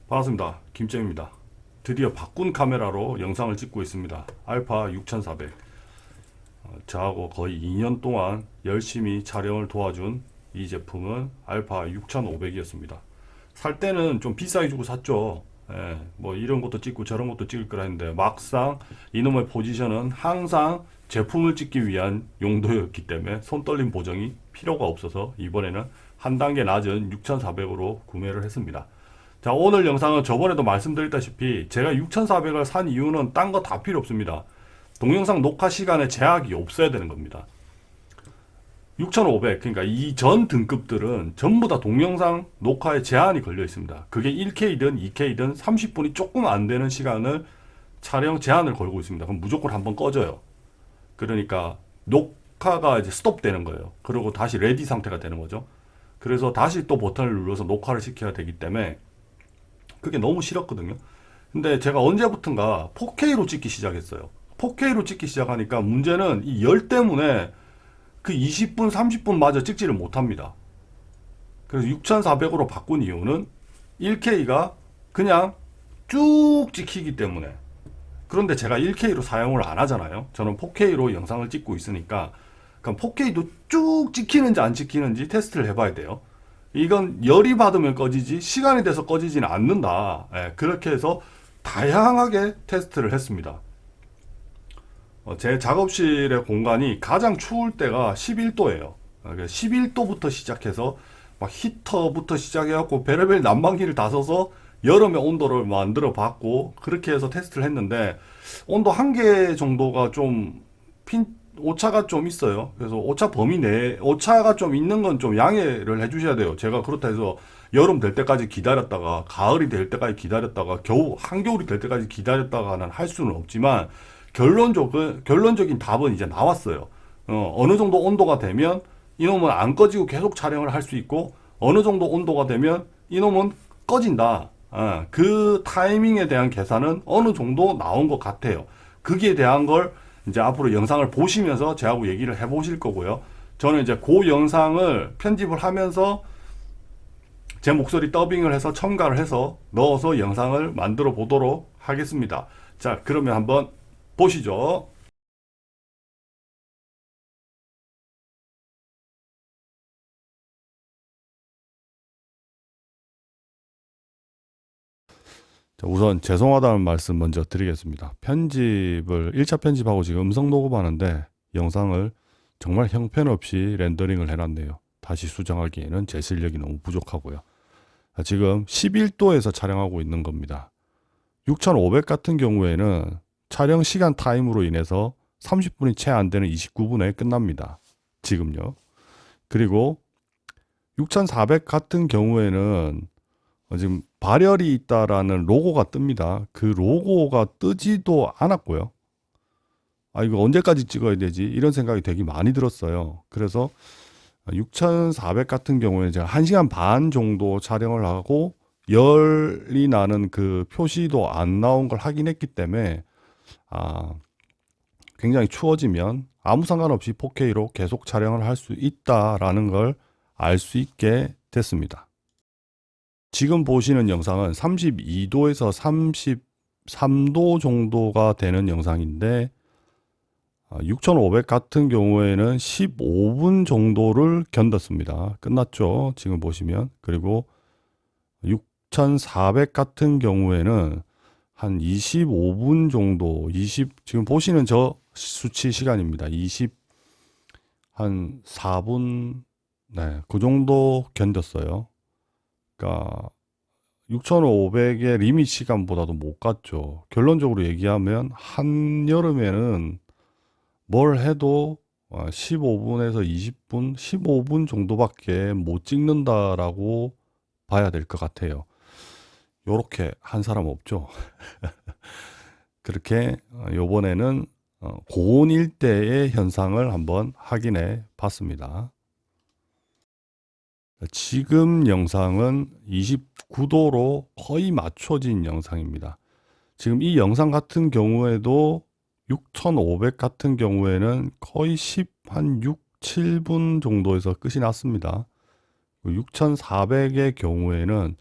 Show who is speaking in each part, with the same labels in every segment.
Speaker 1: 반갑습니다. 김잼입니다. 드디어 바꾼 카메라로 영상을 찍고 있습니다. 알파 6400. 저하고 거의 2년 동안 열심히 촬영을 도와준 이 제품은 알파 6500이었습니다. 살 때는 좀 비싸게 주고 샀죠. 예, 뭐 이런 것도 찍고 저런 것도 찍을 거라 했는데 막상 이놈의 포지션은 항상 제품을 찍기 위한 용도였기 때문에 손떨림 보정이 필요가 없어서 이번에는 한 단계 낮은 6400으로 구매를 했습니다. 자, 오늘 영상은 저번에도 말씀드렸다시피 제가 6400을 산 이유는 딴 거 다 필요 없습니다. 동영상 녹화 시간에 제약이 없어야 되는 겁니다. 6500, 그러니까 이전 등급들은 전부 다 동영상 녹화에 제한이 걸려 있습니다. 그게 1K든 2K든 30분이 조금 안 되는 시간을 촬영 제한을 걸고 있습니다. 그럼 무조건 한번 꺼져요. 그러니까 녹화가 이제 스톱 되는 거예요. 그리고 다시 레디 상태가 되는 거죠. 그래서 다시 또 버튼을 눌러서 녹화를 시켜야 되기 때문에 그게 너무 싫었거든요. 근데 제가 언제부턴가 4K로 찍기 시작했어요. 4K로 찍기 시작하니까 문제는 이 열 때문에 그 20분, 30분 마저 찍지를 못합니다. 그래서 6400으로 바꾼 이유는 1K가 그냥 쭉 찍히기 때문에. 그런데 제가 1K로 사용을 안 하잖아요. 저는 4K로 영상을 찍고 있으니까 그럼 4K도 쭉 찍히는지 안 찍히는지 테스트를 해봐야 돼요. 이건 열이 받으면 꺼지지 시간이 돼서 꺼지지는 않는다. 예, 그렇게 해서 다양하게 테스트를 했습니다. 제 작업실의 공간이 가장 추울 때가 11도예요. 11도부터 시작해서 막 히터부터 시작해갖고 베레벨 난방기를 다 써서 여름의 온도를 만들어 봤고 그렇게 해서 테스트를 했는데 온도 한 개 정도가 좀 오차가 좀 있어요. 그래서 오차 범위 내에 오차가 좀 있는 건 좀 양해를 해주셔야 돼요. 제가 그렇다 해서 여름 될 때까지 기다렸다가 가을이 될 때까지 기다렸다가 겨우 한겨울이 될 때까지 기다렸다가는 할 수는 없지만 결론적인 답은 이제 나왔어요. 어느 정도 온도가 되면 이놈은 안 꺼지고 계속 촬영을 할 수 있고 어느 정도 온도가 되면 이놈은 꺼진다. 그 타이밍에 대한 계산은 어느 정도 나온 것 같아요. 거기에 대한 걸 이제 앞으로 영상을 보시면서 저하고 얘기를 해 보실 거고요. 저는 이제 그 영상을 편집을 하면서 제 목소리 더빙을 해서 첨가를 해서 넣어서 영상을 만들어 보도록 하겠습니다. 자, 그러면 한번 보시죠. 자, 우선 죄송하다는 말씀 먼저 드리겠습니다. 1차 편집하고 지금 음성 녹음하는데 영상을 정말 형편없이 렌더링을 해놨네요. 다시 수정하기에는 제 실력이 너무 부족하고요. 자, 지금 11도에서 촬영하고 있는 겁니다. 6500 같은 경우에는 촬영 시간 타임으로 인해서 30분이 채 안 되는 29분에 끝납니다. 지금요. 그리고 6400 같은 경우에는 지금 발열이 있다라는 로고가 뜹니다. 그 로고가 뜨지도 않았고요. 아, 이거 언제까지 찍어야 되지? 이런 생각이 되게 많이 들었어요. 그래서 6400 같은 경우에 제가 1시간 반 정도 촬영을 하고 열이 나는 그 표시도 안 나온 걸 확인했기 때문에 굉장히 추워지면 아무 상관없이 4K로 계속 촬영을 할 수 있다라는 걸 알 수 있게 됐습니다. 지금 보시는 영상은 32도에서 33도 정도가 되는 영상인데 6500 같은 경우에는 15분 정도를 견뎠습니다. 끝났죠. 지금 보시면. 그리고 6400 같은 경우에는 한 25분 정도, 지금 보시는 저 수치 시간입니다. 한 4분, 네, 그 정도 견뎠어요. 그러니까 6500의 리밋 시간보다도 못 갔죠. 결론적으로 얘기하면 한여름에는 뭘 해도 15분에서 20분, 15분 정도밖에 못 찍는다라고 봐야 될 것 같아요. 요렇게 한 사람 없죠. 그렇게 요번에는 고온 일대의 현상을 한번 확인해 봤습니다. 지금 영상은 29도로 거의 맞춰진 영상입니다. 지금 이 영상 같은 경우에도 6500 같은 경우에는 거의 한 6, 7분 정도에서 끝이 났습니다. 6400의 경우에는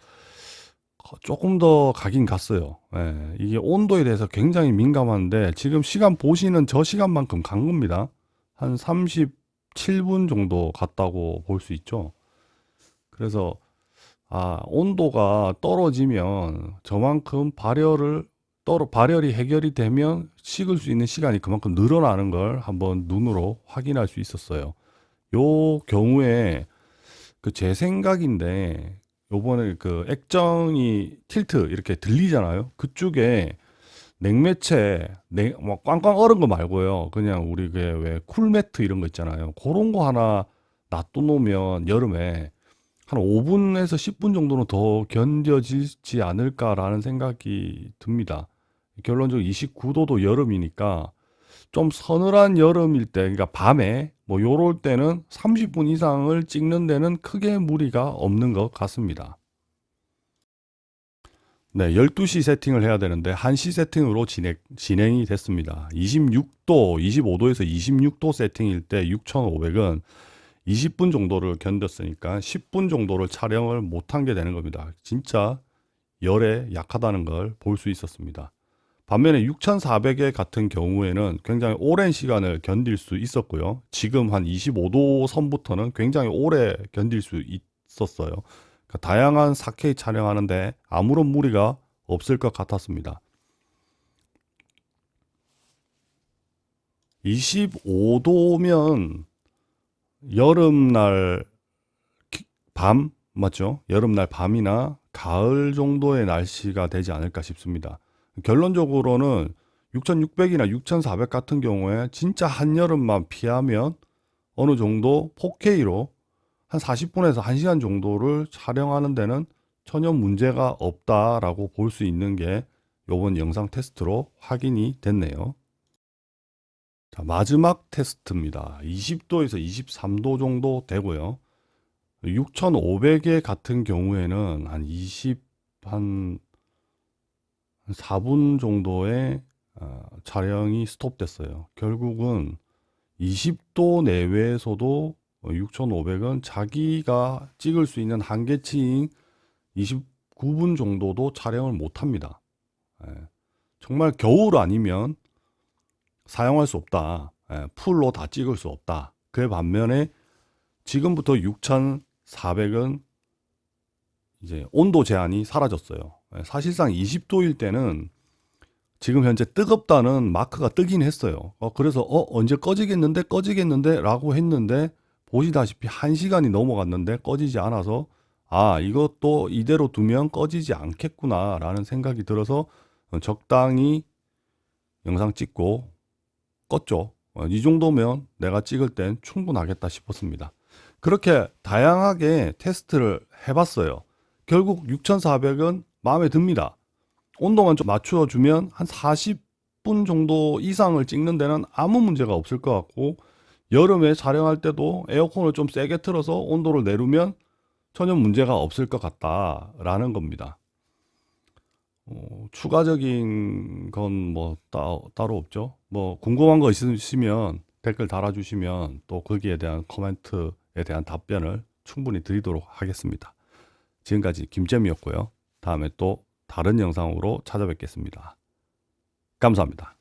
Speaker 1: 조금 더 가긴 갔어요. 예, 이게 온도에 대해서 굉장히 민감한데 지금 시간 보시는 저 시간만큼 간 겁니다. 한 37분 정도 갔다고 볼 수 있죠. 그래서 온도가 떨어지면 저만큼 발열이 해결이 되면 식을 수 있는 시간이 그만큼 늘어나는 걸 한번 눈으로 확인할 수 있었어요. 요 경우에 그 제 생각인데 요번에 그 액정이 틸트 이렇게 들리잖아요. 그쪽에 냉매체, 뭐 꽝꽝 얼은 거 말고요. 그냥 우리 그 왜 쿨매트 이런 거 있잖아요. 그런 거 하나 놔둬놓으면 여름에 한 5분에서 10분 정도는 더 견뎌지지 않을까라는 생각이 듭니다. 결론적으로 29도도 여름이니까 좀 서늘한 여름일 때, 그러니까 밤에 뭐 요럴 때는 30분 이상을 찍는 데는 크게 무리가 없는 것 같습니다. 네, 12시 세팅을 해야 되는데 1시 세팅으로 진행이 됐습니다. 26도, 25도에서 26도 세팅일 때 6,500은 20분 정도를 견뎠으니까 10분 정도를 촬영을 못한 게 되는 겁니다. 진짜 열에 약하다는 걸 볼 수 있었습니다. 반면에 6,400의 같은 경우에는 굉장히 오랜 시간을 견딜 수 있었고요. 지금 한 25도 선부터는 굉장히 오래 견딜 수 있었어요. 그러니까 다양한 4K 촬영하는데 아무런 무리가 없을 것 같았습니다. 25도면 여름날 밤 맞죠? 여름날 밤이나 가을 정도의 날씨가 되지 않을까 싶습니다. 결론적으로는 6600이나 6400 같은 경우에 진짜 한여름만 피하면 어느 정도 4K로 한 40분에서 1시간 정도를 촬영하는 데는 전혀 문제가 없다라고 볼 수 있는 게 이번 영상 테스트로 확인이 됐네요. 자, 마지막 테스트입니다. 20도에서 23도 정도 되고요. 6500의 같은 경우에는 한 4분 정도의 촬영이 스톱됐어요. 결국은 20도 내외에서도 6500은 자기가 찍을 수 있는 한계치인 29분 정도도 촬영을 못합니다. 정말 겨울 아니면 사용할 수 없다. 풀로 다 찍을 수 없다. 그 반면에 지금부터 6400은 이제 온도 제한이 사라졌어요. 사실상 20도일 때는 지금 현재 뜨겁다는 마크가 뜨긴 했어요. 그래서 언제 꺼지겠는데 라고 했는데 보시다시피 1시간이 넘어갔는데 꺼지지 않아서 이것도 이대로 두면 꺼지지 않겠구나 라는 생각이 들어서 적당히 영상 찍고 껐죠. 이 정도면 내가 찍을 땐 충분하겠다 싶었습니다. 그렇게 다양하게 테스트를 해봤어요. 결국 6400은 마음에 듭니다. 온도만 좀 맞춰주면 한 40분 정도 이상을 찍는 데는 아무 문제가 없을 것 같고, 여름에 촬영할 때도 에어컨을 좀 세게 틀어서 온도를 내리면 전혀 문제가 없을 것 같다라는 겁니다. 추가적인 건 뭐 따로 없죠. 뭐 궁금한 거 있으시면 댓글 달아주시면 또 거기에 대한 코멘트에 대한 답변을 충분히 드리도록 하겠습니다. 지금까지 김잼이었고요. 다음에 또 다른 영상으로 찾아뵙겠습니다. 감사합니다.